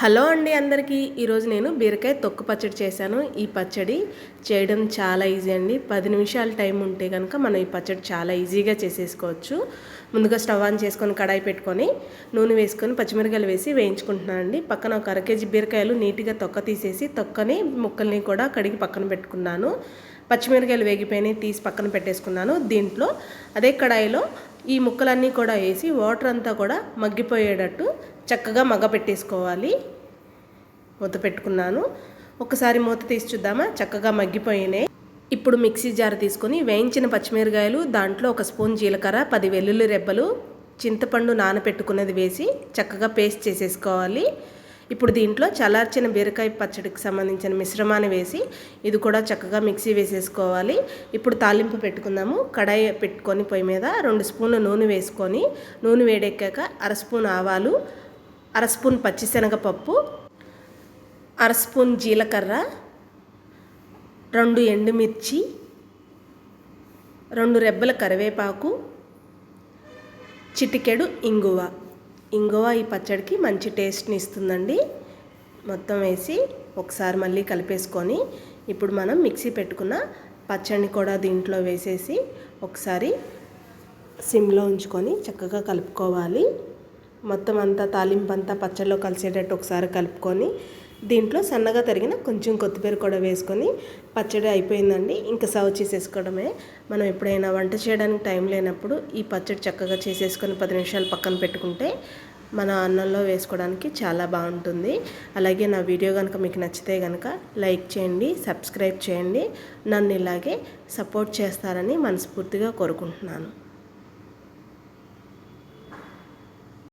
Hello అండి అందరికీ ఈరోజు నేను బీరకాయ తొక్కు పచ్చడి చేశాను. ఈ పచ్చడి చేయడం చాలా ఈజీ అండి. 10 నిమిషాల టైం ఉంటే కనుక మనం ఈ పచ్చడి చాలా ఈజీగా చేసేసుకోవచ్చు. ముందుగా స్టవ్ ఆన్ చేసుకొని కడాయి పెట్టుకొని నూనె వేసుకొని పచ్చిమిరపకాయలు వేసి వేయించుకుంటున్నాను అండి. పక్కన ఒక 1/2 కేజీ బీరకాయలు నీట్గా తొక్క తీసేసి తొక్కని ముక్కల్ని కూడా కడిగి పక్కన పెట్టుకున్నాను. పచ్చిమిరపకాయలు వేగిపోయినాయి, తీసి పక్కన పెట్టేసుకున్నాను. దీంట్లో అదే కడాయిలో ఈ ముక్కలన్నీ కూడా వేసి వాటర్ అంతా కూడా మగ్గిపోయేటట్టు చక్కగా మగ్గ పెట్టేసుకోవాలి. మూత పెట్టుకున్నాను. ఒకసారి మూత తీసి చూద్దామా, చక్కగా మగ్గిపోయినాయి. ఇప్పుడు మిక్సీ జార్ తీసుకొని వేయించిన పచ్చిమిరకాయలు, దాంట్లో 1 స్పూన్ జీలకర్ర, 10 వెల్లుల్లి రెబ్బలు, చింతపండు నానబెట్టుకున్నది వేసి చక్కగా పేస్ట్ చేసేసుకోవాలి. ఇప్పుడు దీంట్లో చల్లార్చిన బీరకాయ పచ్చడికి సంబంధించిన మిశ్రమాన్ని వేసి ఇది కూడా చక్కగా మిక్సీ వేసేసుకోవాలి. ఇప్పుడు తాలింపు పెట్టుకుందాము. కడాయి పెట్టుకొని పొయ్యి మీద 2 స్పూన్ల నూనె వేసుకొని నూనె వేడెక్కాక 1/2 స్పూన్ ఆవాలు, 1/2 స్పూన్ పచ్చిశనగపప్పు, 1/2 స్పూన్ జీలకర్ర, 2 ఎండుమిర్చి, 2 రెబ్బల కరివేపాకు, చిటికెడు ఇంగువ ఈ పచ్చడికి మంచి టేస్ట్ని ఇస్తుందండి. మొత్తం వేసి ఒకసారి మళ్ళీ కలిపేసుకొని ఇప్పుడు మనం మిక్సీ పెట్టుకున్న పచ్చడిని కూడా దీంట్లో వేసేసి ఒకసారి సిమ్లో ఉంచుకొని చక్కగా కలుపుకోవాలి. మొత్తం అంతా తాలింపు అంతా పచ్చడిలో కలిసేటట్టు ఒకసారి కలుపుకొని దీంట్లో సన్నగా తరిగిన కొంచెం కొత్తిమీర కూడా వేసుకొని పచ్చడి అయిపోయిందండి. ఇంకా సర్వ్ చేసేసుకోవడమే. మనం ఎప్పుడైనా వంట చేయడానికి టైం లేనప్పుడు ఈ పచ్చడి చక్కగా చేసేసుకొని 10 నిమిషాలు పక్కన పెట్టుకుంటే మన అన్నంలో వేసుకోవడానికి చాలా బాగుంటుంది. అలాగే నా వీడియో కనుక మీకు నచ్చితే కనుక లైక్ చేయండి, సబ్స్క్రైబ్ చేయండి. నన్ను ఇలాగే సపోర్ట్ చేస్తారని మనస్ఫూర్తిగా కోరుకుంటున్నాను.